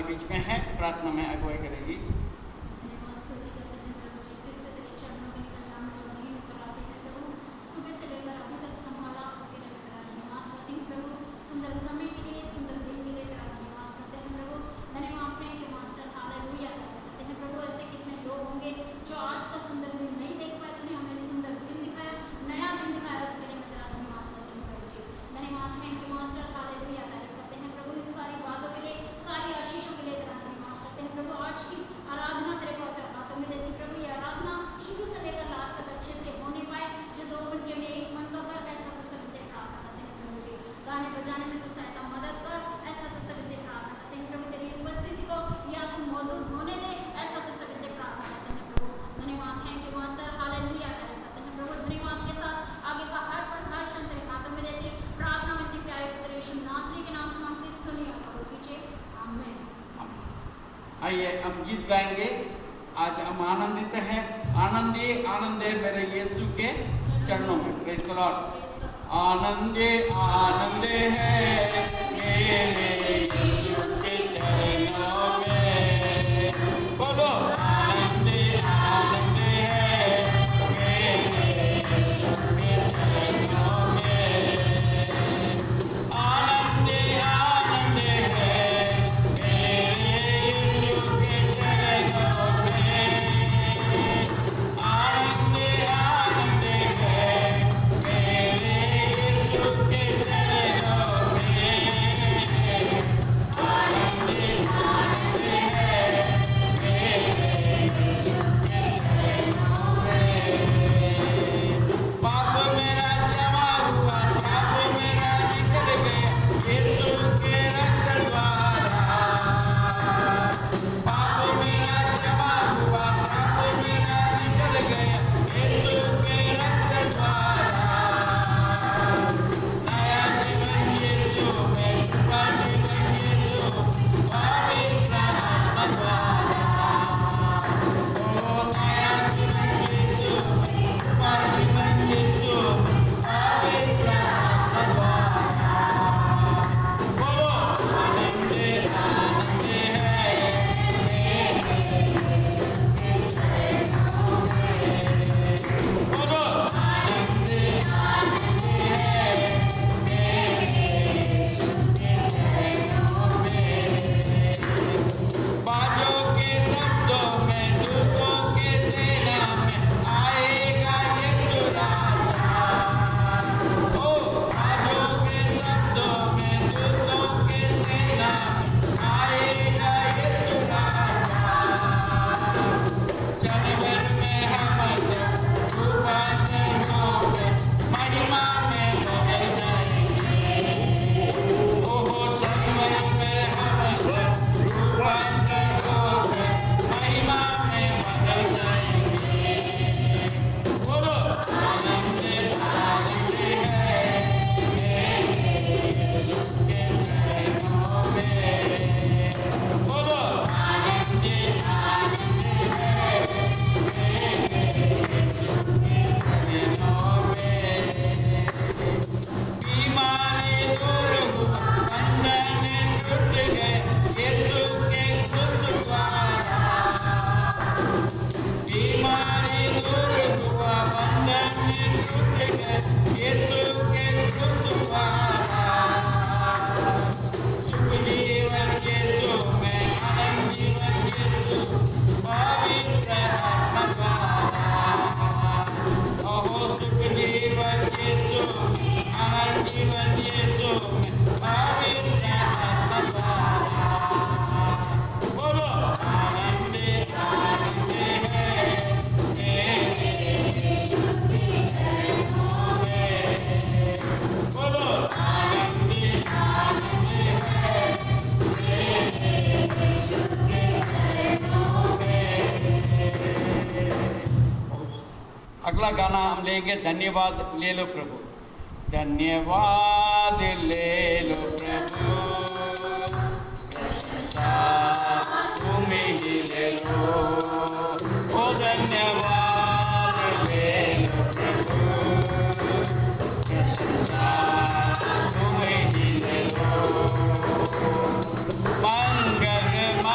बीच में है, प्रार्थना में अगुवाई करेगी। आइए हम गीत गाएंगे। आज हम आनंदित हैं, आनंदे आनंदे मेरे यीशु के चरणों में। Praise the Lord. आनंदे आनंदे है मेरे यीशु के चरणों में। बोलो आनंदे आनंदे है मेरे यीशु के चरणों में। आनंदे आनंदे है अगला गाना हम लेंगे, धन्यवाद ले लो प्रभु। धन्यवाद ले लो प्रभु, तुम ही ले लो। ओ धन्यवाद ले लो प्रभु, तुम ही ले लो। मंगल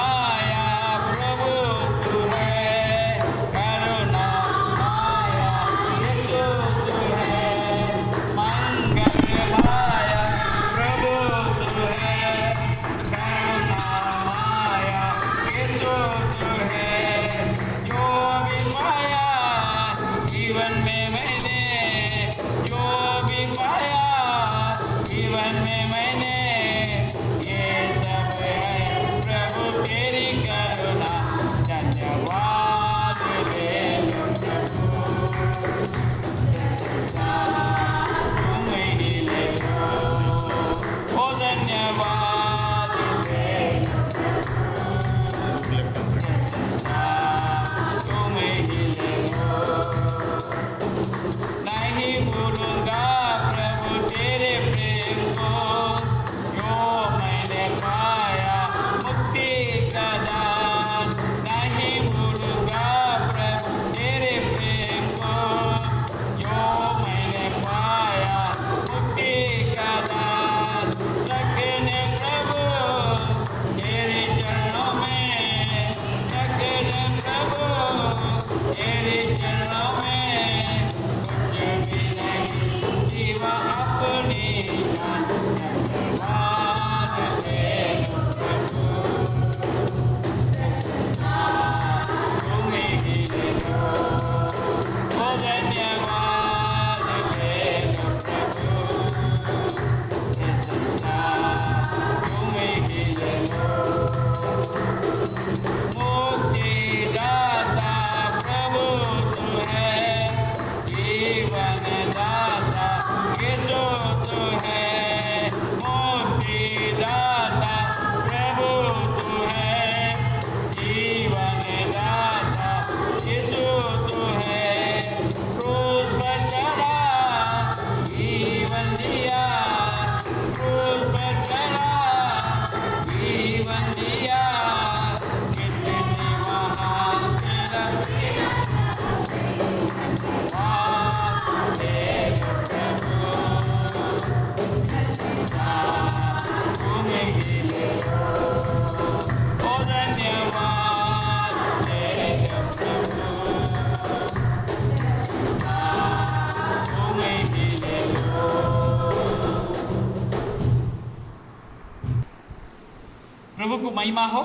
प्रभु को महिमा हो।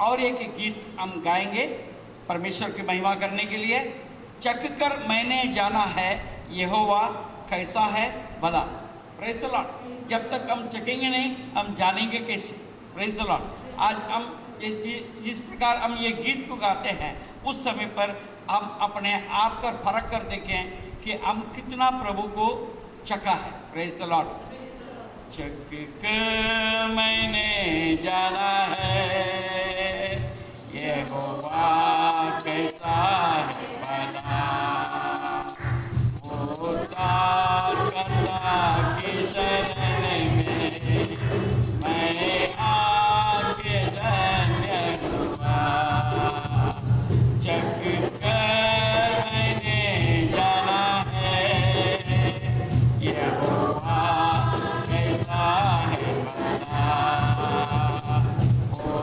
और एक गीत हम गाएंगे परमेश्वर की महिमा करने के लिए। चख कर मैंने जाना है यहोवा कैसा है भला। Praise the Lord. जब तक हम चखेंगे नहीं हम जानेंगे कैसे। Praise the Lord. आज हम जिस प्रकार हम ये गीत को गाते हैं उस समय पर हम अपने आप का फर्क कर देखें कि हम कितना प्रभु को चखा है। Praise the Lord. चख कर मैंने जाना है यहोवा कैसा है भला। उद्धार करता की शरण में मैं आके धन्य हुआ। चख कर मैंने जाना है यहोवा कैसा है भला।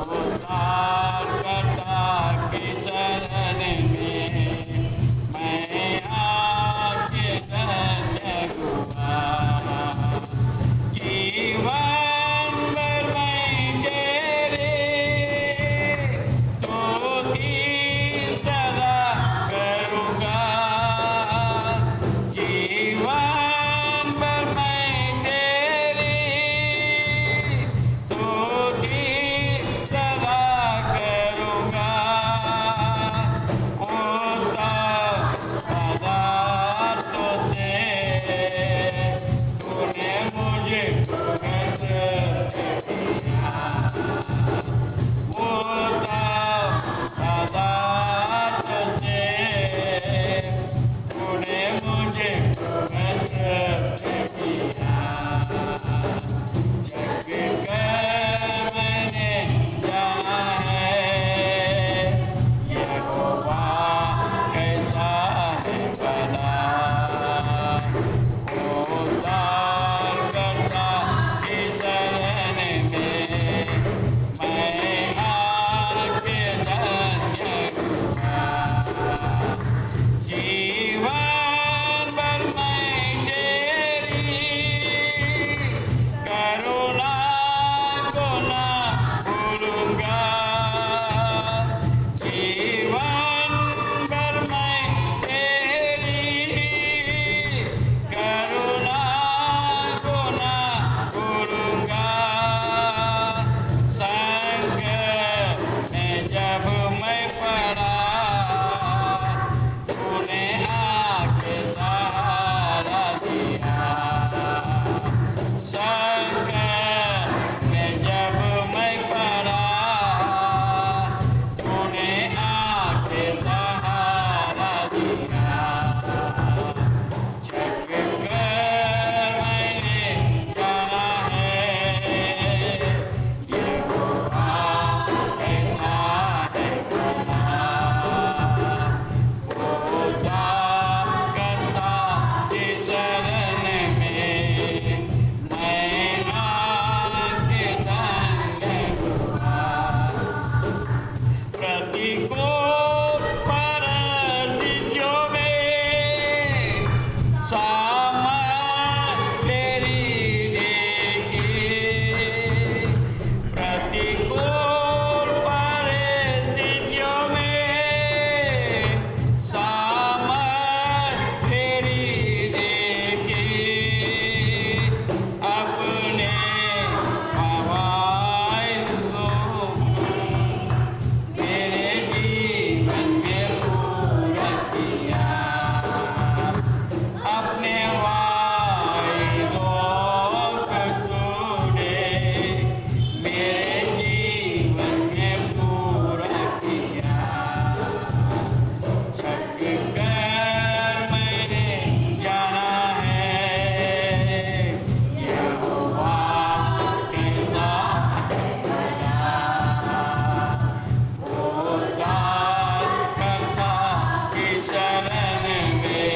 उद्धार करता की शरण में मैं आके धन्य हुआ। जीवन भर मैं तेरे स्तुति सदा करूँगा। जीवन भर मैं तेरी स्तुति सदा करूँगा। तूने मुझे तूने मुझे जग कर मैंने जाना है यहोवा कैसा है भला। उद्धार करता की शरण में मैं आके धन्य हुआ। जीवन भर मैं तेरी करुणा को ना भूलूंगा। जीवन भर मैं तेरी करुणा को ना भूलूंगा। संकट में जब मैं पड़ा तूने आके सहारा दिया। संकट में जब मैं पड़ा तूने आके सहारा दिया। चख कर मैंने जाना है यहोवा कैसा है भला। उद्धार करता की शरण में मैं आके धन्य हुआ। प्रतिकूल परिस्थितियों में सामर्थ तेरी देगी। प्रतिकूल परिस्थितियों में सामर्थ तेरी देगी। अपने हवाई मेरे जीवन में पूरा किया। अपने वायदों को तूने मेरे जीवन में पूरा किया। चख कर मैंने जाना है यहोवा कैसा है भला। उद्धार करता की शरण में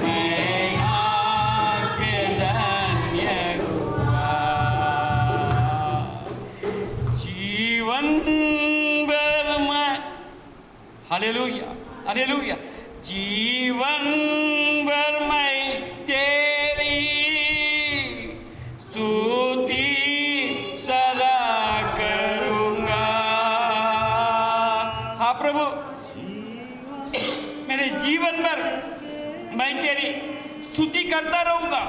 मैं आके धन्य हुआ। जीवन भर मैं हालेलुया हालेलुया। जीवन भर मैं तेरी स्तुति सदा कर प्रभु मेरे जीवन भर मैं तेरी स्तुति करता रहूंगा,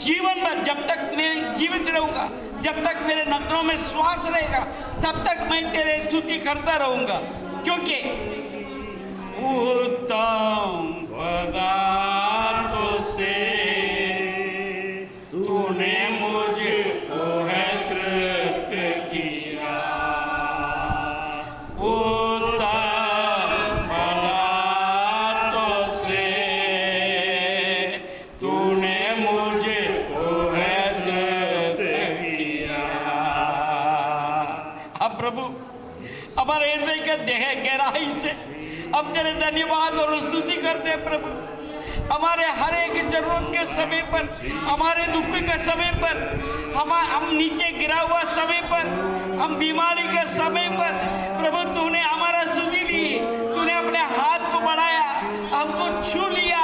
जीवन भर जब तक मैं जीवित रहूंगा, जब तक मेरे नथनों में श्वास रहेगा, तब तक मैं तेरे स्तुति करता रहूंगा, क्योंकि उत्तम पदार्थों से तूने मुझको है तृप्त किया। उत्तम पदार्थों से तूने मुझको है तृप्त किया। अब प्रभु हमारे हृदय के देह गहराई से हम तेरे धन्यवाद और स्तुति करते हैं प्रभु। हमारे हर एक जरूरत के समय पर, हमारे दुख के समय पर, हम नीचे गिरा हुआ समय पर, हम बीमारी के समय पर प्रभु तूने हमारा स्तुति ली, तूने अपने हाथ को बढ़ाया, हमको छू लिया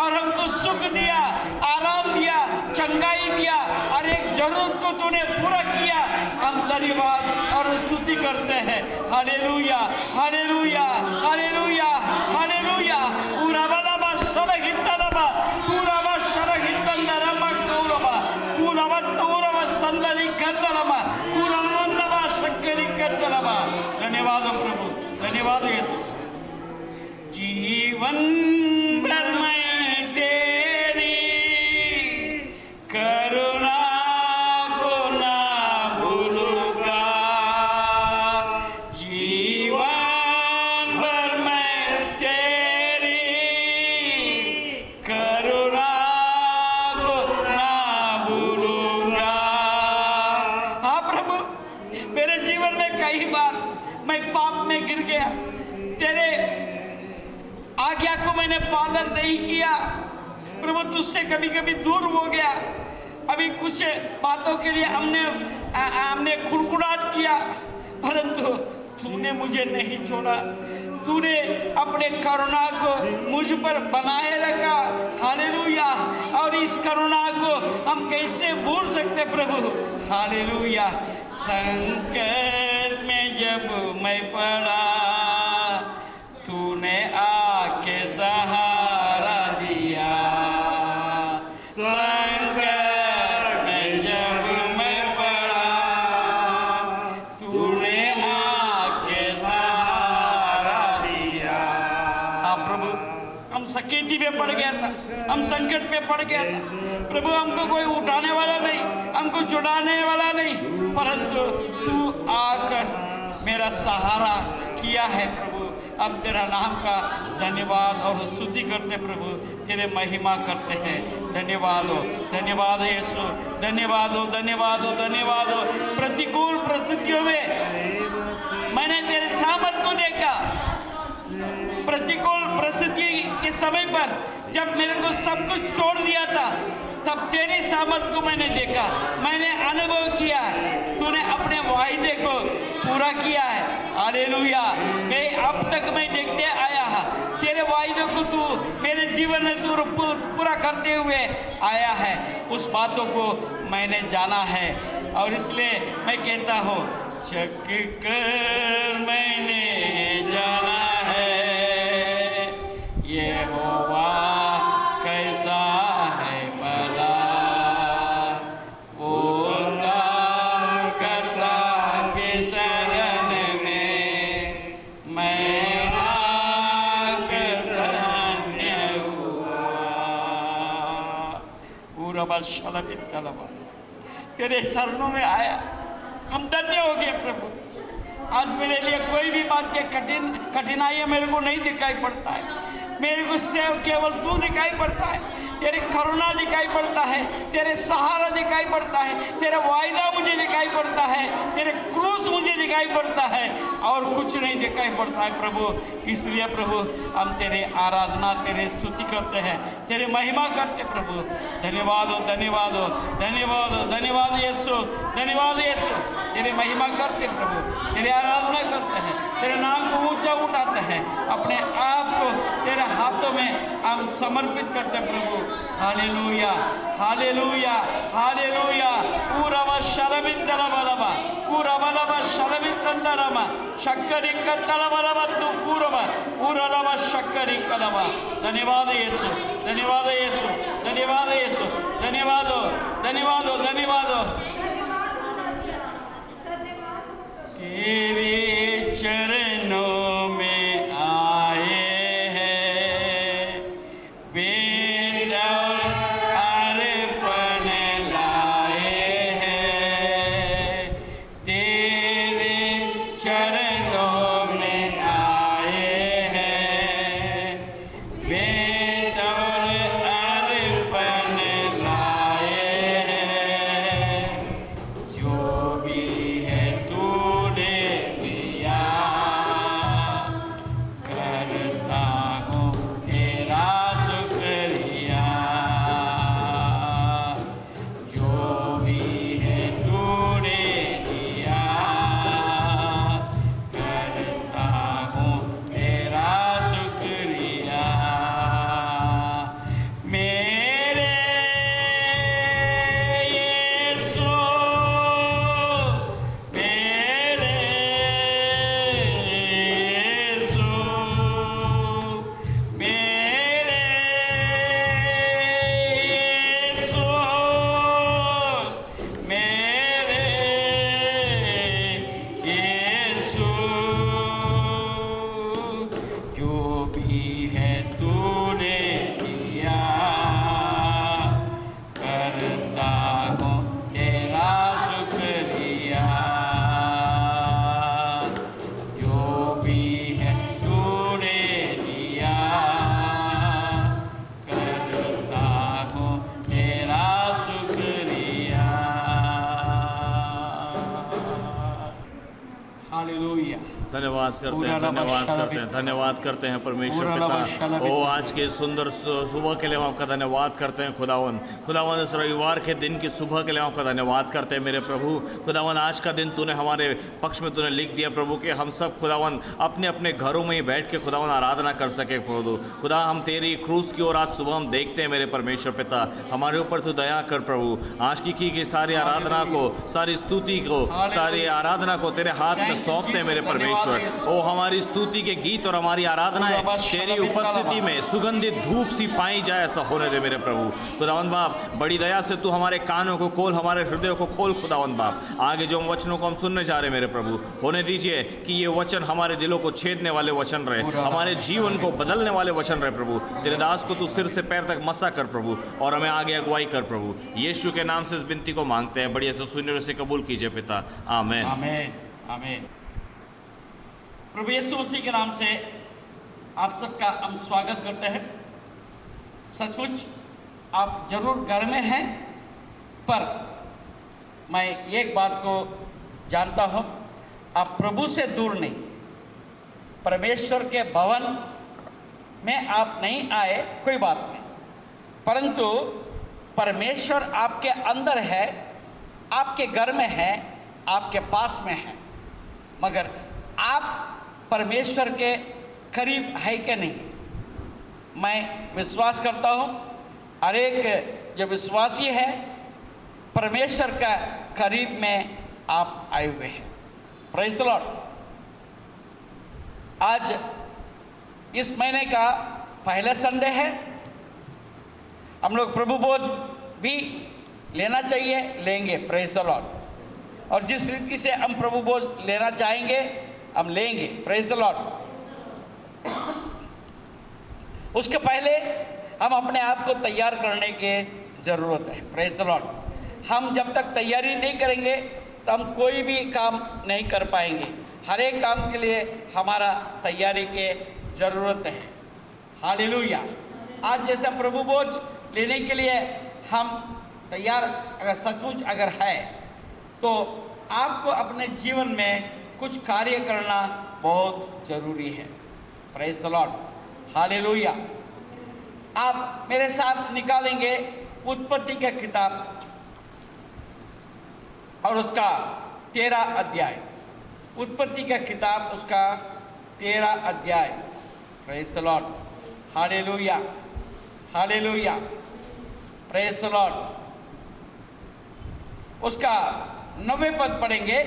और हमको सुख दिया, आराम दिया, चंगाई दिया, और एक जरूरत को तूने पूरा किया। हम धन्यवाद और स्तुति करते हैं। Hallelujah, hallelujah, hallelujah, hallelujah. पूरा बलाबा सरगिंतलबा, पूरा बा सरगिंतलरमा कौलबा, पूरा बा तोरबा संदली कंदलमा, पूरा नंदबा शक्करी कंदलमा। धन्यवाद प्रभु, धन्यवाद यीशु। जीवन भर मैं तेरी करुणा को ना भूलूंगा, जीवन भर मैं तेरी करुणा को ना भूलूंगा। हाँ प्रभु, मेरे जीवन में कई बार मैं पाप में गिर गया, तेरे आज्ञा को मैंने पालन नहीं किया प्रभु, तुझसे कभी कभी दूर हो गया। अभी कुछ बातों के लिए हमने कुड़कुड़ाहट किया, परंतु तूने मुझे नहीं छोड़ा, तूने अपने करुणा को मुझ पर बनाए रखा। हालेलुया। और इस करुणा को हम कैसे भूल सकते प्रभु। हालेलुया। संकट में जब मैं पड़ा, तूने आके सहारा दिया। संकट में जब मैं पड़ा, तूने आके सहारा दिया। हाँ प्रभु, हम सकेती में पड़ गया था, हम संकट में पड़ गया था प्रभु, हमको कोई उठाने वाला नहीं, हमको छुड़ाने वाला नहीं, परंतु तू आकर मेरा सहारा किया है प्रभु। अब तेरा नाम का धन्यवाद और स्तुति करते प्रभु, तेरे महिमा करते हैं। धन्यवाद हो, धन्यवाद हो यीशु, धन्यवाद हो, धन्यवाद हो, धन्यवाद हो। प्रतिकूल परिस्थितियों में मैंने तेरे सामर्थ को देखा। प्रतिकूल परिस्थिति के समय पर जब मेरे को सब कुछ छोड़ दिया था, तब तेरी सामर्थ को मैंने देखा, मैंने अनुभव किया, तूने अपने वायदे को पूरा किया है। हालेलुया। मैं अब तक मैं देखते आया तेरे वायदे को तू मेरे जीवन में तू पूरा करते हुए आया है। उस बातों को मैंने जाना है और इसलिए मैं कहता हूँ, चक कर मैंने जाना है यहोवा कैसा है भला, वो काम करता के शरण में मैं आकर धन्य हुआ। पूरा बशलबित कलबा तेरे शरणों में आया, हम धन्य हो गए प्रभु। आज मेरे लिए कोई भी बात के कठिनाइयाँ मेरे को नहीं दिखाई पड़ता है, मेरे को केवल तू दिखाई पड़ता है, तेरी करुणा दिखाई पड़ता है, तेरे सहारा दिखाई पड़ता है, तेरा वायदा मुझे दिखाई पड़ता है, तेरे क्रूस मुझे दिखाई पड़ता है और कुछ नहीं दिखाई पड़ता है प्रभु। इसलिए प्रभु हम तेरे आराधना, तेरे स्तुति करते हैं, तेरे महिमा करते प्रभु। धन्यवाद हो, धन्यवाद हो, धन्यवाद हो, धन्यवाद यीशु, धन्यवाद यीशु। तेरे महिमा करते प्रभु, तेरे आराधना करते हैं, तेरे नाम को ऊंचा उठाते हैं, अपने आप को तेरे हाथों में हम समर्पित करते प्रभु। Hallelujah, hallelujah, hallelujah. पूरा शरमिंद तलबलबा कुरबलबा शलबितंदरमा शक्करिक्क तलबलबा तु कुरबा उरलबा शक्करिक्कलबा। धन्यवाद यीशु, धन्यवाद यीशु, धन्यवाद यीशु, धन्यवाद धन्यवाद धन्यवाद। तेरे चरणों में आए हैं बेटा अर्पण लाए हैं। तेरे चरणों में आए हैं बेटा अर्पण लाए हैं। जो भी है तूने दिया करता हूँ तेरा शुक्रिया। जो भी है तूने दिया करता हूँ तेरा शुक्रिया। मेरे यीशु, मेरे यीशु, मेरे यीशु, मेरे यीशु। जो भी है तूने दिया करता हूँ तेरा शुक्रिया। जो भी है तूने दिया करता हूँ तेरा शुक्रिया। हालेलुया। धन्यवाद करते हैं, धन्यवाद करते हैं, धन्यवाद करते हैं परमेश्वर पिता। ओ आज के सुंदर सुबह के लिए हम आपका धन्यवाद करते हैं खुदावन। खुदावन इस रविवार के दिन की सुबह के लिए हम आपका धन्यवाद करते हैं मेरे प्रभु। खुदावन आज का दिन तूने हमारे पक्ष में तूने लिख दिया प्रभु कि हम सब खुदावन अपने अपने घरों में ही बैठ के खुदावन आराधना कर सके प्रभु। खुदा हम तेरी क्रूस की ओर आज सुबह हम देखते हैं मेरे परमेश्वर पिता। हमारे ऊपर तू दया कर प्रभु। आज की गई सारी आराधना को, सारी स्तुति को, सारी आराधना को तेरे हाथ में सौंपते हैं मेरे परमेश्वर। ओ हमारी स्तुति के गीत और हमारी आराधनाएं तेरी उपस्थिति में सुगंधित धूप सी पाई जाए, ऐसा होने दे मेरे प्रभु। खुदावन बाप बड़ी दया से तू हमारे कानों को खोल, हमारे हृदय को खोल खुदावन बाप। आगे जो वचनों को हम सुनने जा रहे हैं मेरे प्रभु, होने दीजिए कि ये वचन हमारे दिलों को छेदने वाले वचन रहे, हमारे जीवन को बदलने वाले वचन रहे प्रभु। तेरे दास को तू सिर से पैर तक मसा कर प्रभु और हमें आगे अगुवाई कर प्रभु। यीशु के नाम से इस विनती को मांगते हैं, बढ़िया से सुनने से कबूल कीजिए पिता। आमीन आमीन आमीन। प्रभु यीशु मसीह के नाम से आप सबका हम स्वागत करते हैं। सचमुच आप जरूर घर में हैं, पर मैं एक बात को जानता हूँ, आप प्रभु से दूर नहीं। परमेश्वर के भवन में आप नहीं आए, कोई बात नहीं, परंतु परमेश्वर आपके अंदर है, आपके घर में है, आपके पास में है। मगर आप परमेश्वर के करीब है कि नहीं? मैं विश्वास करता हूँ हर एक जो विश्वासी है परमेश्वर का करीब में आप आए हुए हैं। Praise the Lord. आज इस महीने का पहला संडे है। हम लोग प्रभु बोध भी लेना चाहिए, लेंगे। Praise the Lord. और जिस रीति से हम प्रभु बोध लेना चाहेंगे हम लेंगे। Praise the Lord. उसके पहले हम अपने आप को तैयार करने की ज़रूरत है। Praise the Lord. हम जब तक तैयारी नहीं करेंगे तो हम कोई भी काम नहीं कर पाएंगे। हर एक काम के लिए हमारा तैयारी की ज़रूरत है। हालेलुया। आज जैसा प्रभु बोझ लेने के लिए हम तैयार अगर सचमुच अगर है तो आपको अपने जीवन में कुछ कार्य करना बहुत ज़रूरी है। Praise the Lord. हालेलुया। आप मेरे साथ निकालेंगे उत्पत्ति का किताब और उसका 13 अध्याय। उत्पत्ति का किताब उसका 13 अध्याय। Praise the Lord. Hallelujah hallelujah. Praise the Lord. उसका 9वें पद पढ़ेंगे।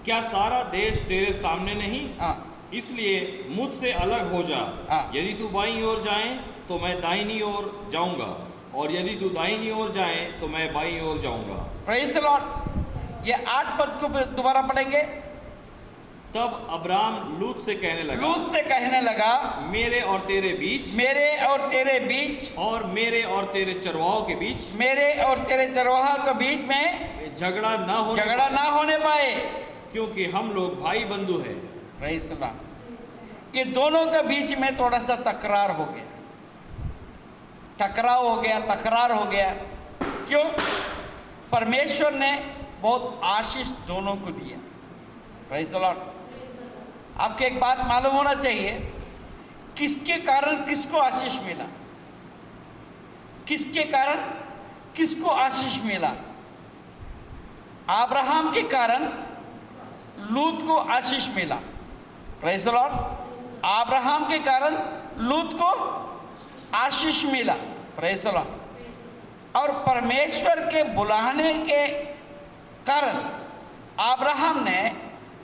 क्या सारा देश तेरे सामने नहीं? हाँ इसलिए मुझसे अलग हो जा। हाँ। यदि तू बाईं ओर जाए तो मैं दाहिनी ओर जाऊंगा, और यदि तू दाहिनी ओर जाए तो मैं बाईं ओर जाऊंगा। Praise the Lord. ये 8 पद को दोबारा पढ़ेंगे। तब अब्राम लूत से कहने लगा, लूत से कहने लगा, मेरे और तेरे बीच, मेरे और तेरे बीच, और मेरे और तेरे चरवाहों के बीच, मेरे और तेरे चरवाहा के बीच में झगड़ा ना होने पाए, क्योंकि हम लोग भाई बंधु हैं। Praise the Lord. ये दोनों के बीच में थोड़ा सा तकरार हो गया, टकराव हो गया, तकरार हो गया। क्यों? परमेश्वर ने बहुत आशीष दोनों को दिया। Praise the Lord. आपको एक बात मालूम होना चाहिए, किसके कारण किसको आशीष मिला, किसके कारण किसको आशीष मिला। अब्राहम के कारण लूत को आशीष मिला। Praise the Lord. अब्राहम के कारण लूत को आशीष मिला। Praise the Lord. और परमेश्वर के बुलाने के कारण अब्राहम ने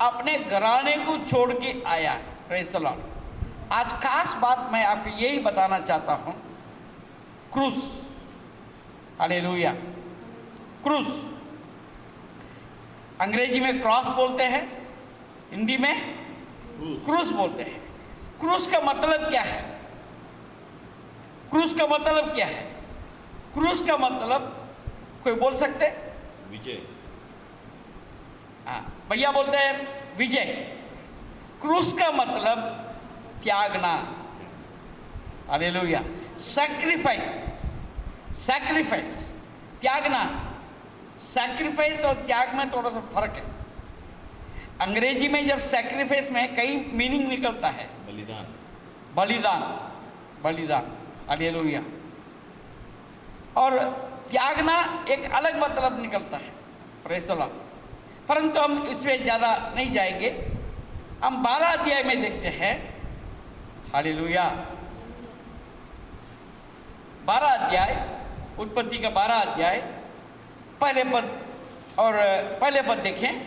अपने घराने को छोड़ के आया। Praise the Lord. आज खास बात मैं आपको यही बताना चाहता हूं, क्रूस। हालेलुया। क्रूस, अंग्रेजी में क्रॉस बोलते हैं, हिंदी में क्रूस बोलते हैं। क्रूस का मतलब क्या है? क्रूस का मतलब क्या है? क्रूस का मतलब कोई बोल सकते? विजय। हाँ, भैया बोलते हैं विजय। क्रूस का मतलब त्यागना। हालेलुया। सैक्रिफाइस, सैक्रिफाइस, त्यागना। सैक्रिफाइस और त्याग में थोड़ा सा फर्क है। अंग्रेजी में जब सैक्रिफाइस में कई मीनिंग निकलता है, बलिदान, बलिदान, बलिदान। हालेलुया। और त्यागना एक अलग मतलब निकलता है। Praise the Lord. परंतु हम इसमें ज़्यादा नहीं जाएंगे। हम 12 अध्याय में देखते हैं। हालेलुया। 12 अध्याय, उत्पत्ति का 12 अध्याय, पहले पद देखें।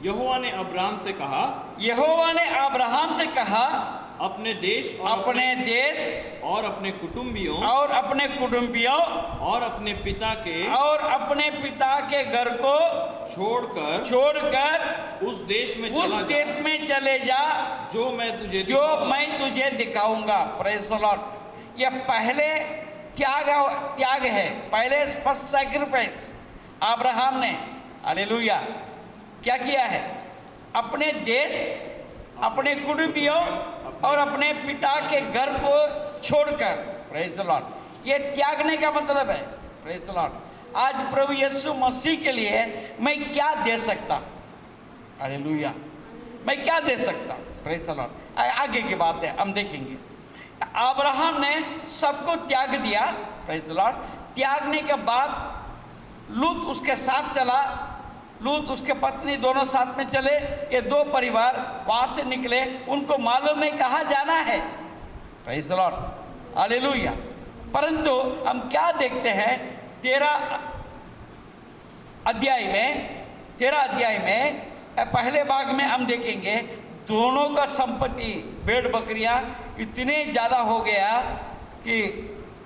यहोवा ने अब्राम से कहा, यहोवा ने अब्राहम से कहा, अपने देश और अपने देश और अपने कुटुंबियों और अपने कुटुंबियों और अपने पिता के घर को छोड़कर उस देश में चले जा जो मैं तुझे दिखाऊंगा। Praise the Lord. यह पहले त्याग है, पहले फर्स्ट सैक्रिफाइस। अब्राहम ने, हालेलुया, क्या किया है? अपने देश, अपने कुटुंबियों और अपने पिता के घर को छोड़कर। Praise the Lord. ये त्यागने का मतलब है। Praise the Lord. आज प्रभु यीशु मसीह के लिए मैं क्या दे सकता? हालेलुया। मैं क्या दे सकता? Praise the Lord. आगे की बात है, हम देखेंगे। अब्राहम ने सबको त्याग दिया। Praise the Lord. त्यागने के बाद लूत उसके साथ चला। लूत उसके पत्नी दोनों साथ में चले। ये 2 परिवार वहां से निकले, उनको मालूम नहीं कहाँ जाना है। Praise the Lord. हालेलुया। परंतु हम क्या देखते हैं 13 अध्याय में पहले भाग में हम देखेंगे दोनों का संपत्ति, भेड़ बकरियां इतने ज़्यादा हो गया कि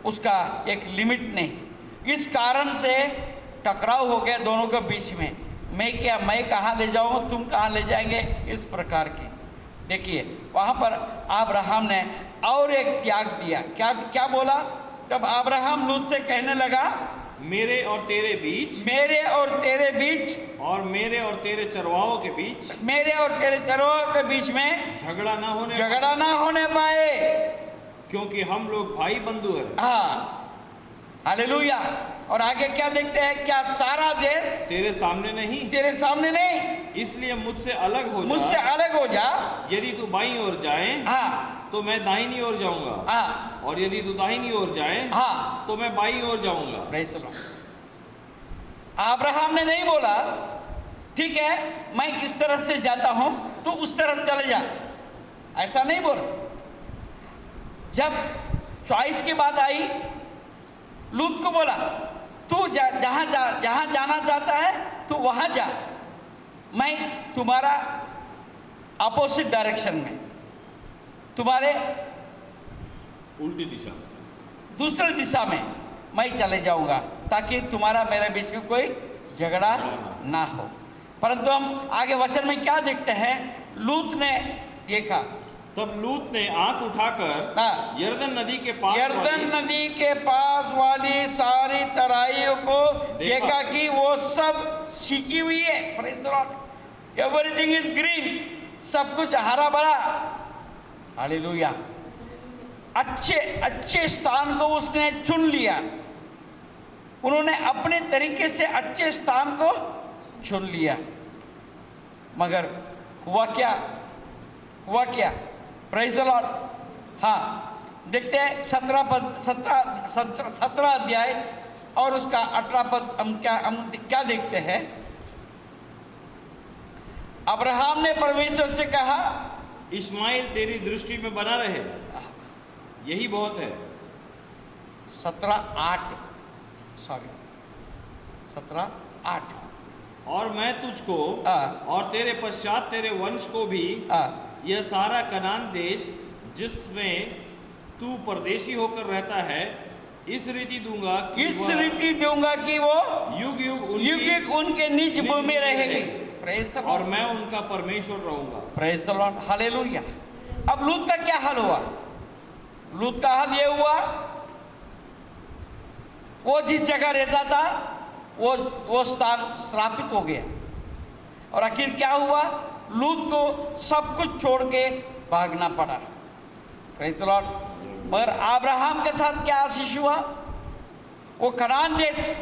उसका एक लिमिट नहीं। इस कारण से टकराव हो गया दोनों के बीच में। मैं कहाँ ले जाऊँ, तुम कहाँ ले जाएंगे, इस प्रकार के। देखिए वहाँ पर अब्राहम ने और एक त्याग दिया। क्या बोला? तब अब्राहम लूत से कहने लगा, मेरे और तेरे बीच और मेरे और तेरे चरवाहों के बीच में झगड़ा ना होने पाए, क्योंकि हम लोग भाई बंधु हैं। हाँ, हालेलुया। और आगे क्या देखते हैं? क्या सारा देश तेरे सामने नहीं, इसलिए मुझसे अलग हो जा। यदि तू बाईं ओर जाए, हाँ, तो मैं दाहिनी ओर जाऊंगा, हाँ, और यदि तू दाहिनी ओर जाए, हाँ, तो मैं बाईं ओर जाऊंगा। Praise the Lord. अब्राहम ने नहीं बोला ठीक है मैं इस तरफ से जाता हूं, तू उस तरफ चले जा, ऐसा नहीं बोला। जब चॉइस की बात आई, लूत को बोला तू जहां जाना चाहता है तू वहां जा, मैं तुम्हारा अपोजिट डायरेक्शन में, तुम्हारे उल्टी दिशा, दूसरे दिशा में मैं चले जाऊंगा, ताकि तुम्हारा मेरे बीच में कोई झगड़ा ना हो। परंतु हम आगे वचन में क्या देखते हैं, लूत ने देखा, तब लूत ने आंख उठाकर यरदन नदी के पास वाली सारी तराइयों को देखा कि वो सब सीखी हुई है। Praise the Lord. Everything is green, सब कुछ हरा भरा। हालेलुया। अच्छे स्थान को उसने चुन लिया, उन्होंने अपने तरीके से अच्छे स्थान को चुन लिया, मगर हुआ क्या? Praise the Lord. हाँ, देखते हैं 17 अध्याय और उसका 18 पद हम क्या देखते हैं। अब्राहम ने परमेश्वर से कहा, इस्माइल तेरी दृष्टि में बना रहे, यही बहुत है। 17:8 और मैं तुझको और तेरे पश्चात तेरे वंश को भी यह सारा कनान देश जिसमें तू परदेशी होकर रहता है, इस रीति दूंगा कि वो युग युग उनके निज भूमि में रहेगी। और मैं उनका परमेश्वर रहूंगा। Praise the Lord. हालेलुया। अब लूत का क्या हाल हुआ? लूत का हाल ये हुआ, वो जिस जगह रहता था वो स्थान श्रापित हो गया, और आखिर क्या हुआ? लूत को सब कुछ छोड़ के भागना पड़ा। Praise the Lord. मगर अब्राहम के साथ क्या आशीष हुआ? वो कनान देश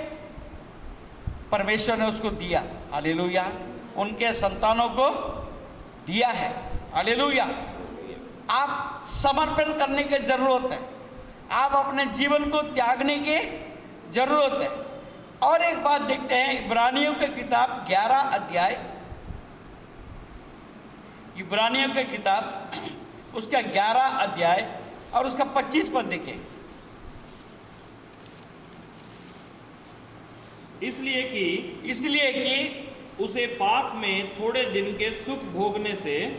परमेश्वर ने उसको दिया। हालेलुया। उनके संतानों को दिया है। हालेलुया। आप समर्पण करने की जरूरत है, आप अपने जीवन को त्यागने की जरूरत है। और एक बात देखते हैं, इब्रानियों की किताब 11 अध्याय, इब्रानियों की किताब उसका 11 अध्याय और उसका 25 पद देखें। इसलिए कि उसे पाप में थोड़े दिन के सुख भोगने से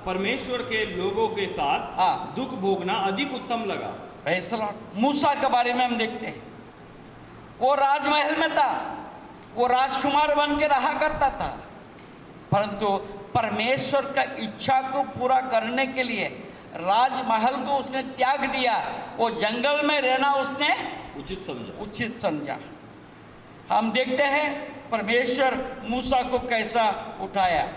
परमेश्वर के लोगों के साथ दुख भोगना अधिक उत्तम लगा। Praise the Lord. मूसा के बारे में हम देखते हैं, वो राजमहल में था, वो राजकुमार बन के रहा करता था, परंतु परमेश्वर का इच्छा को पूरा करने के लिए राजमहल को उसने त्याग दिया, वो जंगल में रहना उसने उचित समझा। हम देखते हैं परमेश्वर मूसा को कैसा उठाया।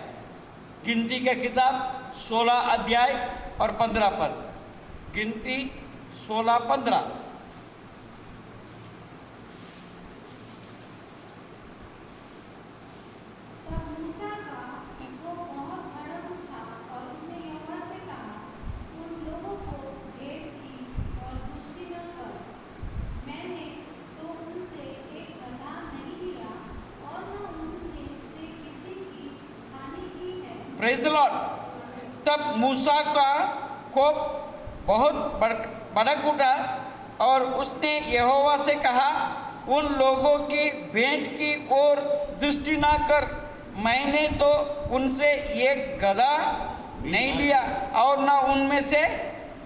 गिनती का किताब 16 अध्याय और 15 पद। गिनती 16-15। Praise the Lord. तब मूसा का कोप बहुत भड़क उठा और उसने यहोवा से कहा, उन लोगों की भेंट की ओर दृष्टि ना कर, मैंने तो उनसे एक गधा नहीं लिया और ना उनमें से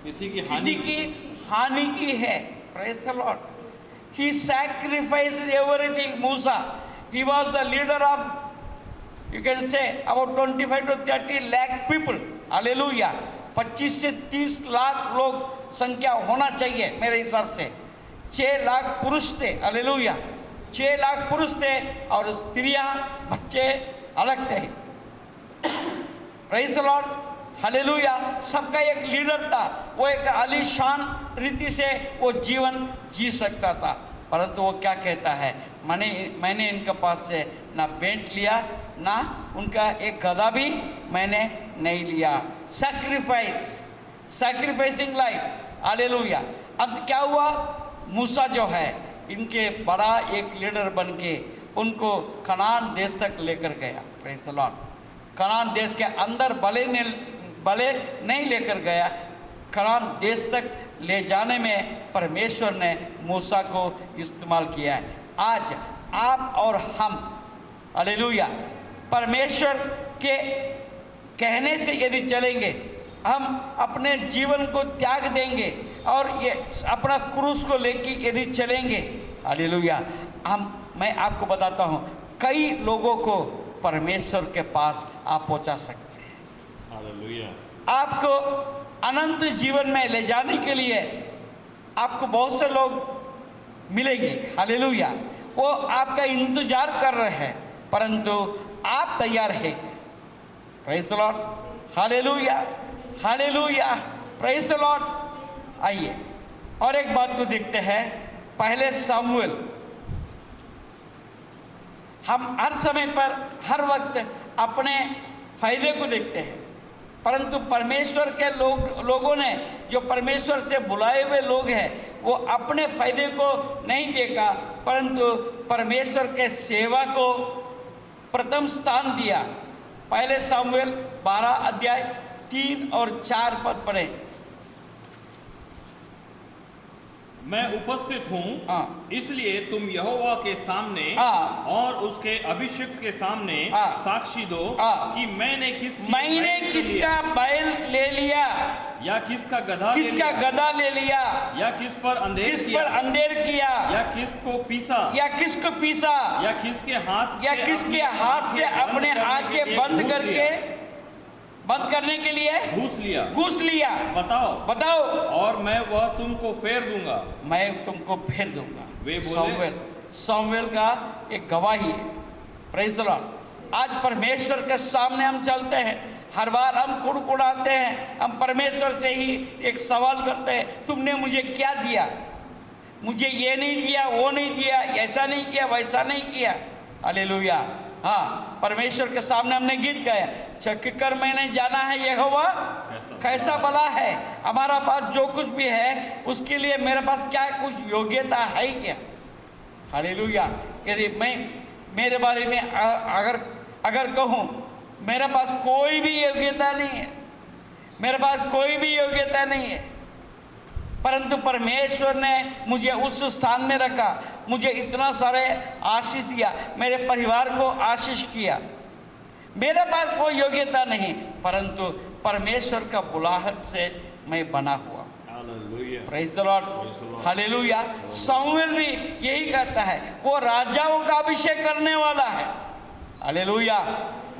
किसी की हानि की है। Praise the Lord. He sacrificed everything. Musa, he was the leader of, you can say, about 25 to 30 lakh people. Hallelujah. 25 से 30 लाख लोग संख्या होना चाहिए मेरे हिसाब से। 6 लाख पुरुष थे। हालेलुया। 6 लाख पुरुष थे और स्त्रियां बच्चे अलग थे। Praise the Lord. हालेलुया। सबका एक लीडर था, वो एक आलीशान रीति से वो जीवन जी सकता था, परंतु वो क्या कहता है, मैंने इनके पास से ना भेंट लिया, ना उनका एक गधा भी मैंने नहीं लिया। Sacrificing life. हालेलुया। अब क्या हुआ? मूसा जो है इनके बड़ा एक लीडर बन के उनको कनान देश तक लेकर गया। Praise the Lord. कनान देश के अंदर भले नहीं लेकर गया, कनान देश तक ले जाने में परमेश्वर ने मूसा को इस्तेमाल किया है। आज आप और हम हालेलुया। परमेश्वर के कहने से यदि चलेंगे, हम अपने जीवन को त्याग देंगे और ये अपना क्रूस को लेके यदि चलेंगे, हालेलुया, मैं आपको बताता हूँ कई लोगों को परमेश्वर के पास आप पहुँचा सकते हैं। हालेलुया। आपको अनंत जीवन में ले जाने के लिए आपको बहुत से लोग मिलेंगे, हालेलुया, वो आपका इंतजार कर रहे हैं, परंतु आप तैयार हैं। Praise the Lord, hallelujah, hallelujah, praise the Lord. आइए और एक बात को देखते हैं, पहले सामुएल। हम हर समय पर हर वक्त अपने फायदे को देखते हैं, परंतु परमेश्वर के लोगों ने, जो परमेश्वर से बुलाए हुए लोग हैं, वो अपने फायदे को नहीं देखा, परंतु परमेश्वर के सेवा को प्रथम स्थान दिया। पहले सामुएल 12 अध्याय 3 और 4 पद पढ़े। मैं उपस्थित हूँ, हाँ। इसलिए तुम यहोवा के सामने हाँ। और उसके अभिषेक के सामने हाँ। साक्षी दो हाँ। कि मैंने किसका बैल ले लिया, या किसका गधा ले लिया, या किस पर अंधेर किया, या किसको पीसा, या किसको पीसा, या किसके हाथ से अपने आंखें बंद करने के लिए घूस लिया। बताओ और मैं वह तुमको फेर दूंगा। मैं तुमको फेर दूंगा। वे बोले, सामुएल का एक गवाही है। Praise the Lord. आज परमेश्वर के सामने हम चलते हैं, हर बार हम कुड़कुड़ाते हैं, हम परमेश्वर से ही एक सवाल करते हैं, तुमने मुझे क्या दिया, मुझे ये नहीं दिया, वो नहीं दिया, ऐसा नहीं किया, वैसा नहीं किया। हालेलुया। हाँ, परमेश्वर के सामने हमने गीत गाया, चख कर मैंने जाना है यहोवा कैसा भला है। हमारा पास जो कुछ भी है उसके लिए मेरे पास क्या कुछ योग्यता है क्या? हालेलुया। यदि मैं मेरे बारे में अगर कहूँ, मेरे पास कोई भी योग्यता नहीं है, मेरे पास कोई भी योग्यता नहीं है, परंतु परमेश्वर ने मुझे उस स्थान में रखा, मुझे इतना सारे आशीष दिया, मेरे परिवार को आशीष किया। मेरे पास कोई योग्यता नहीं, परंतु परमेश्वर का बुलाहट से मैं बना हुआ। Praise the Lord, hallelujah. Samuel भी यही कहता है, वो राजाओं का अभिषेक करने वाला है। हालेलुया।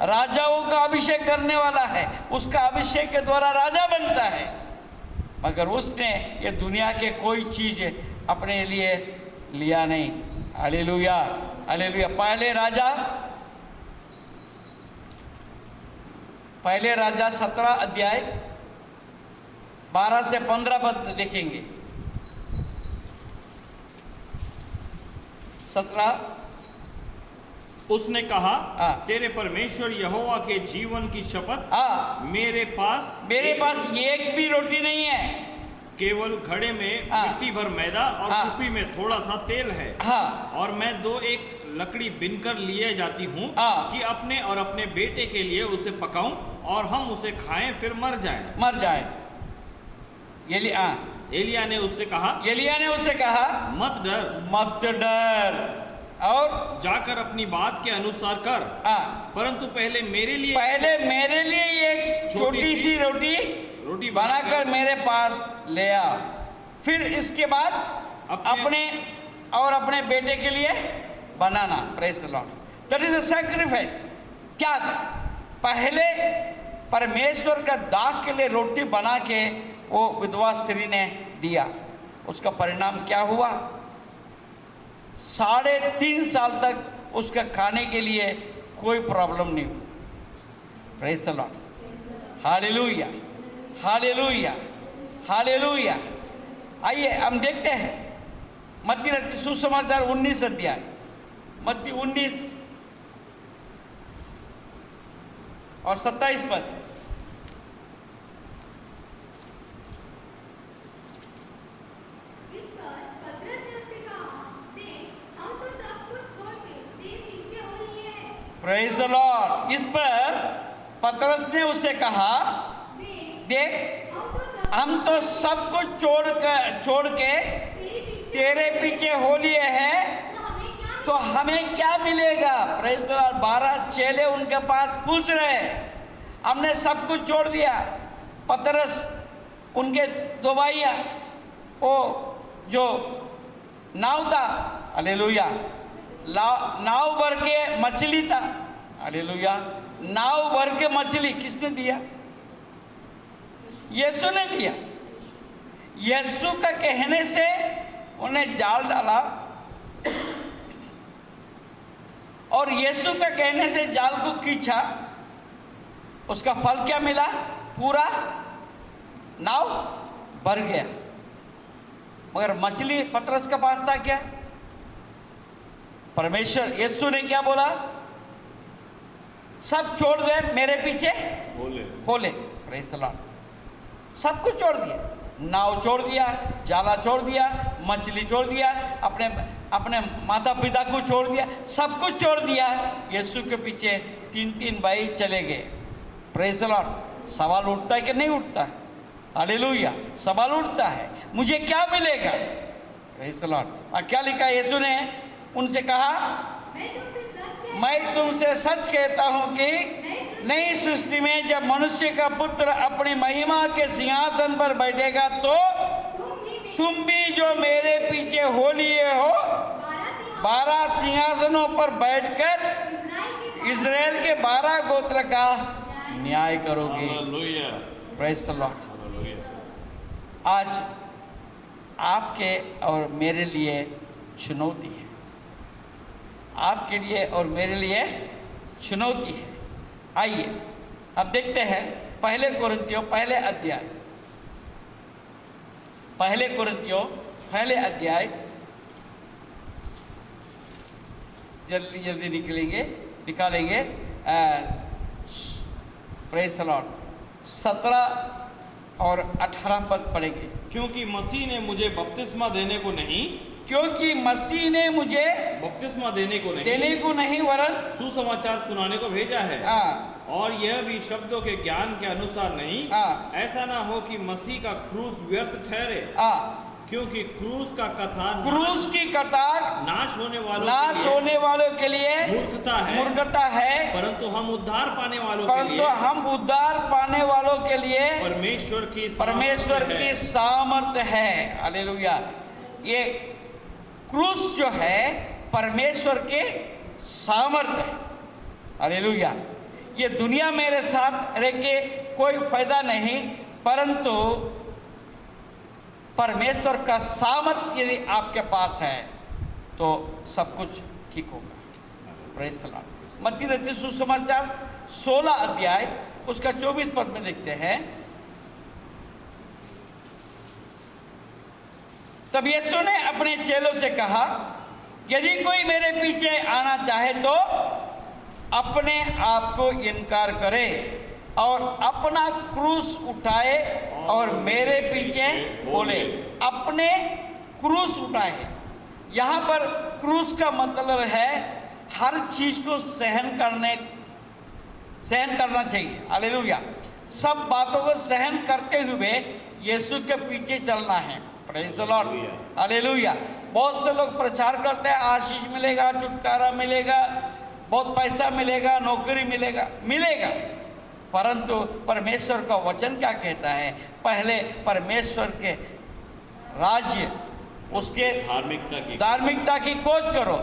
राजाओं का अभिषेक करने वाला है, उसका अभिषेक के द्वारा राजा बनता है, मगर उसने ये दुनिया के कोई चीज अपने लिए लिया नहीं। Hallelujah, hallelujah. पहले राजा 17 अध्याय 12 से 15 पद देखेंगे। 17। उसने कहा, तेरे परमेश्वर यहोवा के जीवन की शपथ, मेरे पास एक भी रोटी नहीं है, केवल घड़े में मिट्टी भर मैदा और कुप्पी में थोड़ा सा तेल है। और मैं 2-1 लकड़ी बिनकर लिए जाती हूँ कि अपने और अपने बेटे के लिए उसे पकाऊं और हम उसे खाएं, फिर मर जाएं। एलिया ने उससे कहा, मत डर और जाकर अपनी बात के अनुसार कर, परंतु पहले मेरे लिए एक छोटी सी रोटी बनाकर मेरे पास ले आ, फिर इसके बाद अपने और अपने बेटे के लिए बनाना। Praise the Lord. That is a sacrifice. क्या था? पहले परमेश्वर का दास के लिए रोटी बना के वो विधवा स्त्री ने दिया, उसका परिणाम क्या हुआ? 3.5 साल तक उसका खाने के लिए कोई प्रॉब्लम नहीं हुई। Praise the Lord, hallelujah, hallelujah, hallelujah. आइए हम देखते हैं मत्ती रचित सुसमाचार 19 अध्याय, मत्ती 19 और 27 पद। Praise the Lord. इस पर पतरस ने उससे कहा, देख हम तो सब कुछ छोड़ के तेरे पीछे हो लिए हैं, तो हमें क्या मिलेगा? Praise the Lord. 12 चेले उनके पास पूछ रहे, हमने सब कुछ छोड़ दिया। पतरस, उनके दो भाइयाँ, वो जो नाव था, हालेलुया, नाव भर के मछली था, हालेलुया, नाव भर के मछली किसने दिया? यीशु ने दिया। यीशु का कहने से उन्हें जाल डाला और यीशु का कहने से जाल को खींचा। उसका फल क्या मिला? पूरा नाव भर गया। मगर मछली पतरस के पास था क्या? परमेश्वर यीशु ने क्या बोला? सब छोड़ दे, मेरे पीछे बोले। Praise the Lord. सब कुछ छोड़ दिया, नाव छोड़ दिया, जाला छोड़ दिया, मछली छोड़ दिया, अपने माता पिता को छोड़ दिया, सब कुछ छोड़ दिया। यीशु के पीछे 3 भाई चले गए। Praise the Lord. सवाल उठता है कि नहीं उठता है? हालेलुया। सवाल उठता है, मुझे क्या मिलेगा? Praise the Lord. और क्या लिखा? यीशु ने उनसे कहा, मैं तुमसे सच कहता हूं कि नई सृष्टि में जब मनुष्य का पुत्र अपनी महिमा के सिंहासन पर बैठेगा तो तुम भी जो मेरे पीछे हो लिए हो 12 सिंहासनों पर बैठकर इज़राइल के 12 गोत्र का न्याय करोगे। Praise the Lord. आज आपके और मेरे लिए चुनौती है, आपके लिए और मेरे लिए चुनौती है। आइए अब देखते हैं पहले कुरिन्थियों पहले अध्याय। जल्दी जल्दी निकालेंगे। Praise the Lord. 17 और 18 पद पढ़ेंगे। क्योंकि मसीह ने मुझे बपतिस्मा देने को नहीं वरन सुसमाचार सुनाने को भेजा है। और यह भी शब्दों के ज्ञान के अनुसार नहीं, ऐसा ना हो कि मसीह का क्रूस व्यर्थ ठहरे। क्योंकि क्रूस की कतार नाश होने वालों के लिए मूर्खता है, परंतु हम उद्धार पाने वालों के लिए परमेश्वर की सामर्थ है। हालेलुया। ये क्रूस जो है परमेश्वर के सामर्थ है। हालेलुया। ये दुनिया मेरे साथ रह के कोई फायदा नहीं, परंतु परमेश्वर का सामर्थ यदि आपके पास है तो सब कुछ ठीक होगा। Praise the Lord. मत्ती रचित सुसमाचार 16 अध्याय उसका 24 पद में देखते हैं। तब यीशु ने अपने चेलों से कहा, यदि कोई मेरे पीछे आना चाहे तो अपने आप को इनकार करे और अपना क्रूस उठाए और मेरे पीछे बोले। अपने क्रूस उठाए। यहाँ पर क्रूस का मतलब है हर चीज को सहन करना चाहिए। हालेलुया। सब बातों को सहन करते हुए यीशु के पीछे चलना है। Praise the Lord. हालेलुया। बहुत से लोग प्रचार करते हैं, आशीष मिलेगा, छुटकारा मिलेगा, बहुत पैसा मिलेगा, नौकरी मिलेगा, परंतु परमेश्वर का वचन क्या कहता है? पहले परमेश्वर के राज्य, उसके धार्मिकता की खोज करो,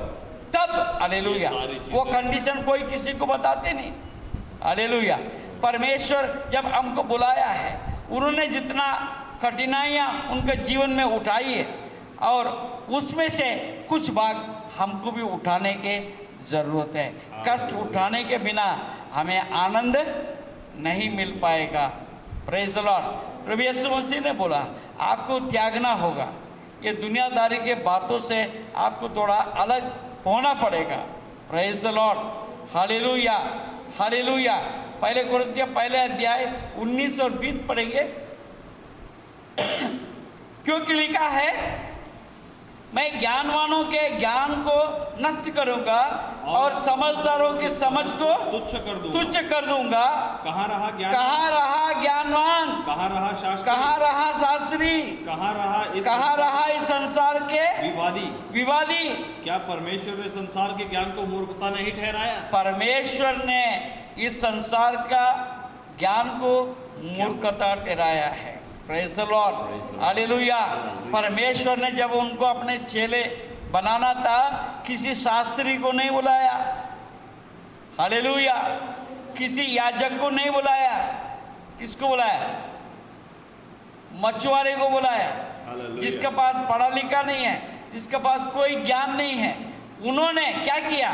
तब हालेलुया। वो कंडीशन कोई किसी को बताते नहीं। हालेलुया। परमेश्वर जब हमको बुलाया है, उन्होंने जितना कठिनाइयाँ उनके जीवन में उठाई है और उसमें से कुछ भाग हमको भी उठाने के जरूरत है। कष्ट उठाने के बिना हमें आनंद नहीं मिल पाएगा। Praise the Lord. प्रभु यीशु मसीह ने बोला आपको त्यागना होगा, ये दुनियादारी के बातों से आपको थोड़ा अलग होना पड़ेगा। Praise the Lord. Hallelujah, hallelujah. पहले कुरिन्थियों पहले अध्याय 19 और 20 पढ़ेंगे। क्योंकि लिखा है मैं ज्ञानवानों के ज्ञान को नष्ट करूंगा और समझदारों की समझ को तुच्छ कर दूंगा। कहाँ रहा ज्ञान, कहाँ रहा ज्ञानवान, कहाँ रहा शास्त्री, कहाँ रहा शास्त्री, कहाँ रहा इस संसार के विवादी। क्या परमेश्वर ने संसार के ज्ञान को मूर्खता नहीं ठहराया? परमेश्वर ने इस संसार का ज्ञान को मूर्खता ठहराया है। Praise the Lord, hallelujah. परमेश्वर ने जब उनको अपने चेले बनाना था, किसी शास्त्री को नहीं बुलाया, हालेलुया। किसी याजक को नहीं बुलाया, किसको बुलाया? मछुआरे को बुलाया, जिसके पास पढ़ा लिखा नहीं है, जिसके पास कोई ज्ञान नहीं है। उन्होंने क्या किया?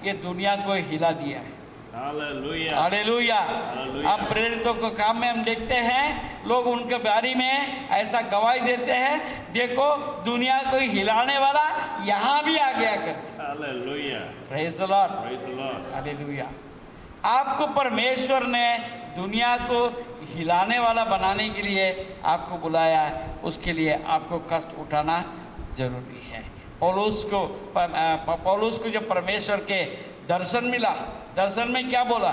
ये दुनिया को हिला दिया है। हालेलुया। अब प्रेरितों को काम में हम देखते हैं, लोग उनके बारे में ऐसा गवाही देते हैं, देखो दुनिया को हिलाने वाला यहाँ भी आ गया कर। Praise the Lord, hallelujah. आपको परमेश्वर ने दुनिया को हिलाने वाला बनाने के लिए आपको बुलाया है, उसके लिए आपको कष्ट उठाना जरूरी है। पौलुस को जब परमेश्वर के दर्शन मिला, दर्शन में क्या बोला?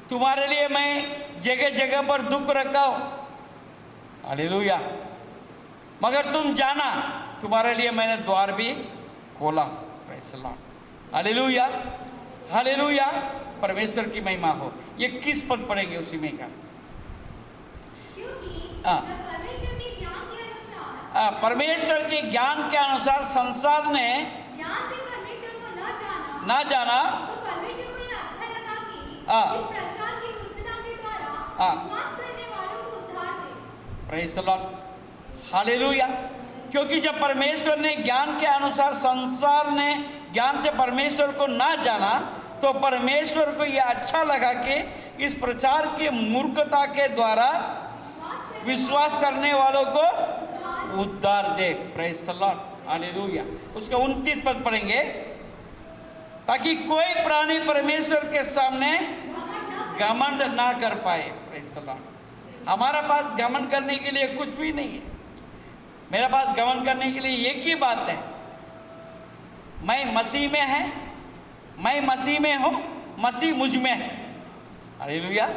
तुम्हारे लिए मैं जगह जगह पर दुख रखा हूं, हालेलुया, मगर तुम जाना तुम्हारे लिए मैंने द्वार भी खोला। Praise the Lord, hallelujah, hallelujah. परमेश्वर की महिमा हो। ये किस पद पढ़ेंगे उसी में का? परमेश्वर के ज्ञान के अनुसार संसार ने ना जाना, तो परमेश्वर को यह अच्छा लगा कि इस प्रचार की मूर्खता के द्वारा विश्वास करने वालों को उद्धार दे। Praise the Lord, hallelujah. क्योंकि जब परमेश्वर ने ज्ञान के अनुसार संसार ने ज्ञान से परमेश्वर को ना जाना, तो परमेश्वर को यह अच्छा लगा कि इस प्रचार की मूर्खता के द्वारा विश्वास करने वालों को उद्धार दे। Praise the Lord, hallelujah. उसका 29 पद पढ़ेंगे, ताकि कोई प्राणी परमेश्वर के सामने घमंड ना कर पाए। Praise the Lord. हमारा पास घमंड करने के लिए कुछ भी नहीं है। मेरे पास घमंड करने के लिए एक ही बात है, मैं मसीह में है, मैं मसीह में हूँ, मसीह मुझ में है। हालेलुया।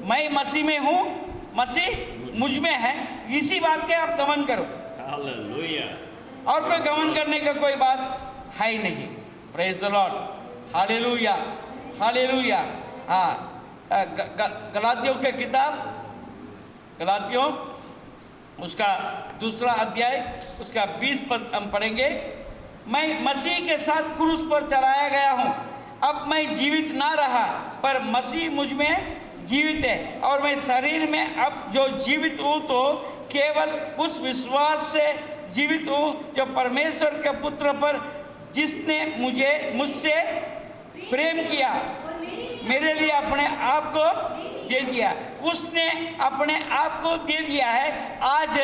मैं मसीह में हूँ, मसीह मुझ में है। इसी बात के आप घमंड करो। हालेलुया। और कोई घमंड करने का कोई बात है ही नहीं। Praise the Lord, hallelujah, hallelujah. हाँ, गलातियों के किताब, गलातियों उसका 2 अध्याय उसका 20 पद हम पढ़ेंगे। मैं मसीह के साथ क्रूस पर चढ़ाया गया हूँ, अब मैं जीवित ना रहा, पर मसीह मुझ में जीवित है, और मैं शरीर में अब जो जीवित हूँ तो केवल उस विश्वास से जीवित हूँ जो परमेश्वर के पुत्र पर, जिसने मुझसे प्रेम किया, मेरे लिए अपने आप को दे दिया। उसने अपने आप को दे दिया है। आज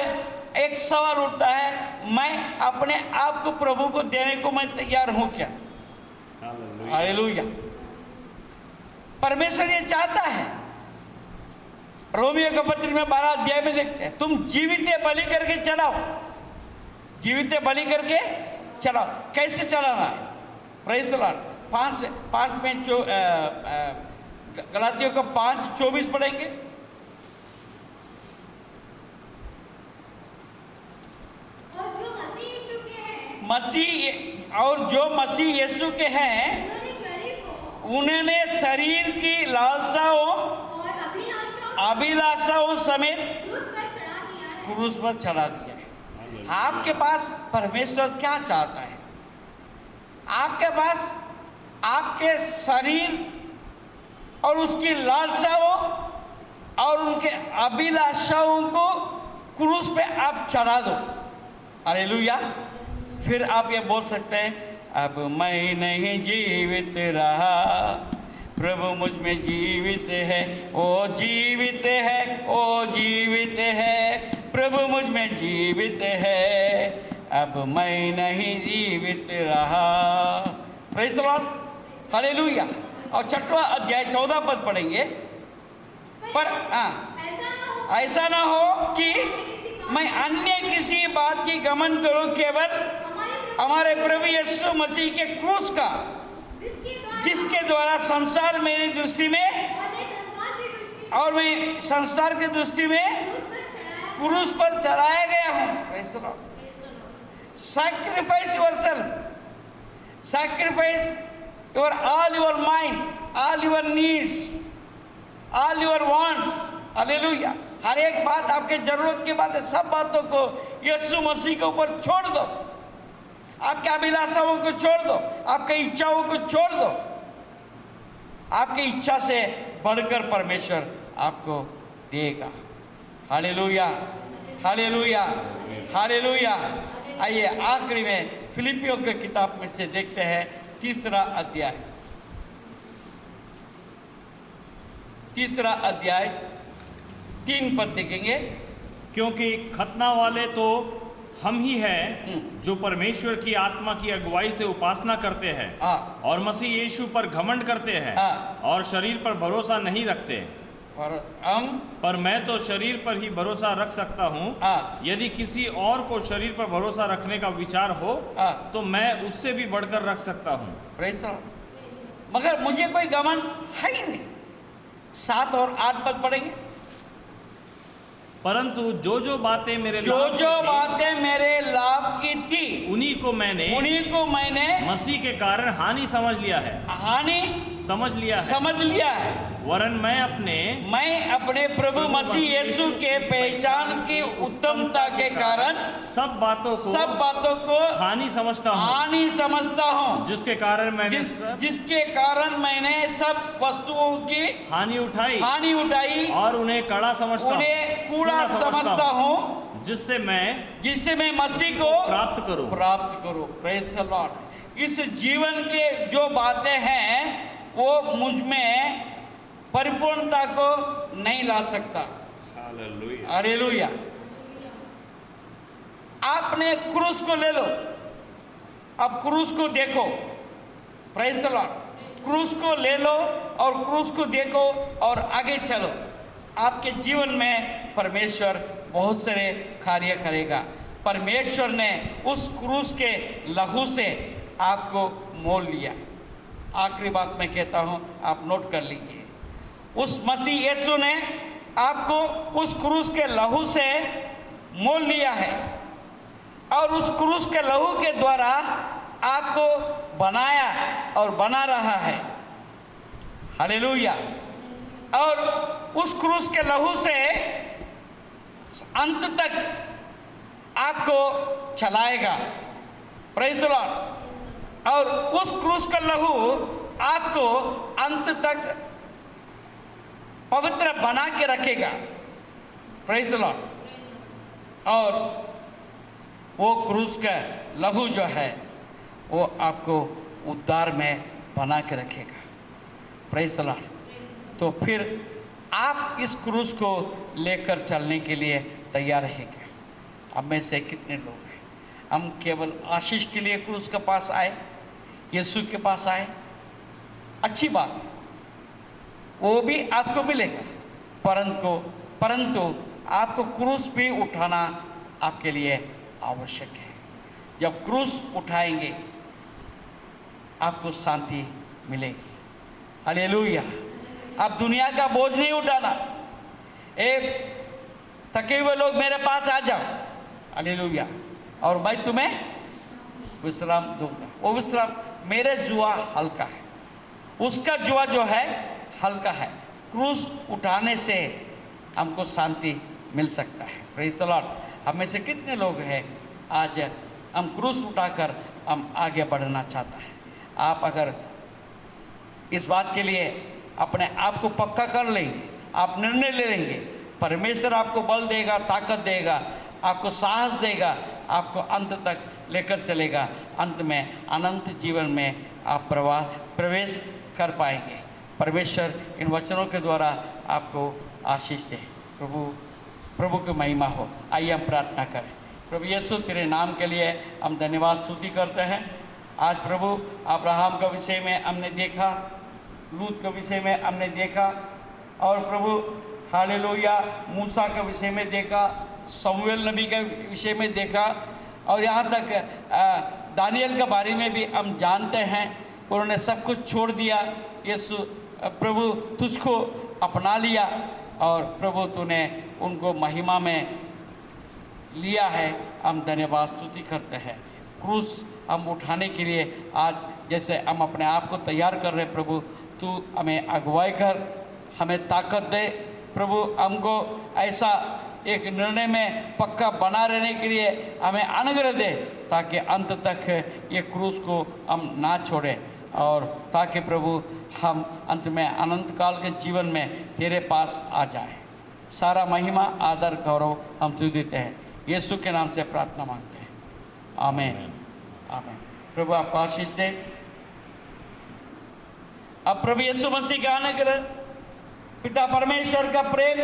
एक सवाल उठता है, मैं अपने आप को प्रभु को देने को मैं तैयार हूं क्या? हालेलुया। परमेश्वर ये चाहता है। रोमियो के पत्र में 12 अध्याय में देखते हैं, तुम जीवित बलि करके चढ़ाओ, जीवित बलि करके चढ़ाओ। कैसे चढ़ाना है? Praise the Lord. 5 में गलातियों का 5:24 पढ़ेंगे। और जो मसीह यीशु के हैं, जो मसीह यीशु के हैं, उन्होंने शरीर की लालसाओं और अभिलाषाओं समेत क्रूस पर चढ़ा दिया है। आपके पास परमेश्वर क्या चाहता है? आपके पास आपके शरीर और उसकी लालसाओं और उनके अभिलाषाओं को क्रूस पे आप चढ़ा दो। हालेलुया। फिर आप ये बोल सकते हैं, अब मैं नहीं जीवित रहा, प्रभु मुझ में जीवित है, ओ जीवित है, ओ जीवित है, प्रभु मुझ में जीवित है, अब मैं नहीं जीवित रहा। Praise the Lord, hallelujah. और 6वां अध्याय 14 पद पढ़ेंगे। पर ऐसा ना हो कि मैं अन्य किसी बात की गमन करूं, केवल हमारे प्रभु यीशु मसीह के क्रूस का, जिसके द्वारा संसार मेरी दृष्टि में और मैं संसार की दृष्टि में क्रूस पर चढ़ाया गया हूं। Sacrifice yourself, sacrifice your all your mind, all your needs, all your wants, hallelujah. हर एक बात आपके जरूरत की बात है, सब बातों को यीशु मसीह के ऊपर छोड़ दो। आपके अभिलाषाओं को छोड़ दो, आपकी इच्छाओं को छोड़ दो। आपकी इच्छा से बढ़कर परमेश्वर आपको देगा। Hallelujah, hallelujah, hallelujah. आइए आखिरी में फिलिपियों की किताब में से देखते हैं तीसरा अध्याय 3 पद देखेंगे। क्योंकि खतना वाले तो हम ही हैं जो परमेश्वर की आत्मा की अगुवाई से उपासना करते हैं और मसीह यीशु पर घमंड करते हैं और शरीर पर भरोसा नहीं रखते। पर मैं तो शरीर पर ही भरोसा रख सकता हूँ। यदि किसी और को शरीर पर भरोसा रखने का विचार हो तो मैं उससे भी बढ़कर रख सकता हूँ। मगर मुझे कोई घमंड है ही नहीं। 7 और 8 पद पढ़ेंगे। परंतु जो बातें मेरे लाभ की थी उन्हीं को मैंने मसीह के कारण हानि समझ लिया है। वरन मैं अपने प्रभु मसीह यीशु के पहचान की उत्तमता के कारण सब बातों को हानि समझता हूँ, जिसके कारण मैंने सब वस्तुओं की हानि उठाई और उन्हें कूड़ा समझता हूँ, जिससे मैं मसीह को प्राप्त करूँ। Praise the Lord. इस जीवन के जो बातें हैं वो मुझ में परिपूर्णता को नहीं ला सकता। हालेलुया। आपने क्रूस को ले लो, अब क्रूस को देखो। Praise the Lord. क्रूस को ले लो और क्रूस को देखो और आगे चलो। आपके जीवन में परमेश्वर बहुत सारे कार्य करेगा। परमेश्वर ने उस क्रूस के लहू से आपको मोल लिया। आखिरी बात मैं कहता हूं, आप नोट कर लीजिए। उस मसीह यीशु ने आपको उस क्रूस के लहू से मोल लिया है और उस क्रूस के लहू के द्वारा आपको बनाया और बना रहा है। हालेलुया। और उस क्रूस के लहू से अंत तक आपको चलाएगा। Praise the Lord. और उस क्रूस का लहू आपको अंत तक पवित्र बना के रखेगा। Praise the Lord. और वो क्रूस का लहू जो है वो आपको उद्धार में बना के रखेगा। Praise the Lord. तो फिर आप इस क्रूस को लेकर चलने के लिए तैयार रहेंगे। अब में से कितने लोग हैं हम केवल आशीष के लिए क्रूस के पास आए, यीशु के पास आए? अच्छी बात, वो भी आपको मिलेगा, परंतु आपको क्रूस भी उठाना आपके लिए आवश्यक है। जब क्रूस उठाएंगे आपको शांति मिलेगी। हालेलुया। आप दुनिया का बोझ नहीं उठाना। एक थके हुए लोग मेरे पास आ जाओ, हालेलुया, और मैं तुम्हें विश्राम दूंगा। वो विश्राम, मेरे जुआ हल्का है, उसका जुआ जो है हल्का है। क्रूस उठाने से हमको शांति मिल सकता है। Praise the Lord. हम में से कितने लोग हैं आज हम क्रूस उठाकर हम आगे बढ़ना चाहता है? आप अगर इस बात के लिए अपने आप को पक्का कर लेंगे, आप निर्णय ले लेंगे, परमेश्वर आपको बल देगा, ताकत देगा, आपको साहस देगा, आपको अंत तक लेकर चलेगा। अंत में अनंत जीवन में आप प्रवेश कर पाएंगे। परमेश्वर इन वचनों के द्वारा आपको आशीष दे। प्रभु की महिमा हो। आइए हम प्रार्थना करें। प्रभु यीशु, तेरे नाम के लिए हम धन्यवाद स्तुति करते हैं। आज प्रभु अब्राहम के विषय में हमने देखा, लूत के विषय में हमने देखा, और प्रभु हालेलुया मूसा के विषय में देखा, शमूएल नबी के विषय में देखा, और यहाँ तक दानियल के बारे में भी हम जानते हैं। उन्होंने सब कुछ छोड़ दिया, यीशु प्रभु तुझको अपना लिया और प्रभु तूने उनको महिमा में लिया है। हम धन्यवाद स्तुति करते हैं। क्रूस हम उठाने के लिए आज जैसे हम अपने आप को तैयार कर रहे, प्रभु तू हमें अगुवाई कर, हमें ताकत दे प्रभु, हमको ऐसा एक निर्णय में पक्का बना रहने के लिए हमें अनुग्रह दे, ताकि अंत तक ये क्रूस को हम ना छोड़ें, और ताकि प्रभु हम अंत में अनंत काल के जीवन में तेरे पास आ जाए। सारा महिमा आदर गौरव हम तुझे देते हैं, यीशु के नाम से प्रार्थना मांगते हैं, आमीन आमीन। प्रभु आपको आशीष दे। अब प्रभु यीशु मसीह का अनुग्रह, पिता परमेश्वर का प्रेम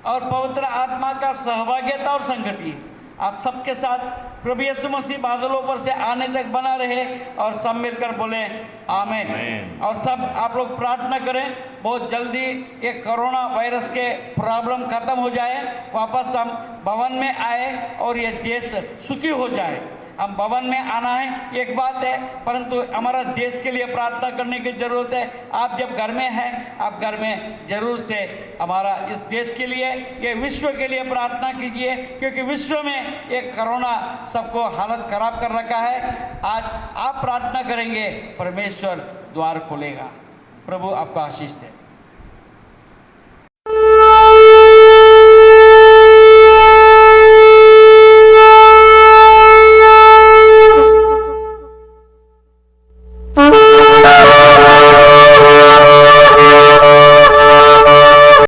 और पवित्र आत्मा का सहभागिता और संगति आप सबके साथ प्रभु यीशु मसीह बादलों पर से आने तक बना रहे, और सब मिलकर बोले आमीन। और सब आप लोग प्रार्थना करें बहुत जल्दी ये कोरोना वायरस के प्रॉब्लम खत्म हो जाए, वापस हम भवन में आए और ये देश सुखी हो जाए। हम भवन में आना है एक बात है, परंतु हमारा देश के लिए प्रार्थना करने की ज़रूरत है। आप जब घर में हैं, आप घर में ज़रूर से हमारा इस देश के लिए, ये विश्व के लिए प्रार्थना कीजिए, क्योंकि विश्व में ये कोरोना सबको हालत खराब कर रखा है। आज आप प्रार्थना करेंगे, परमेश्वर द्वार खोलेगा। प्रभु आपको आशीष दे।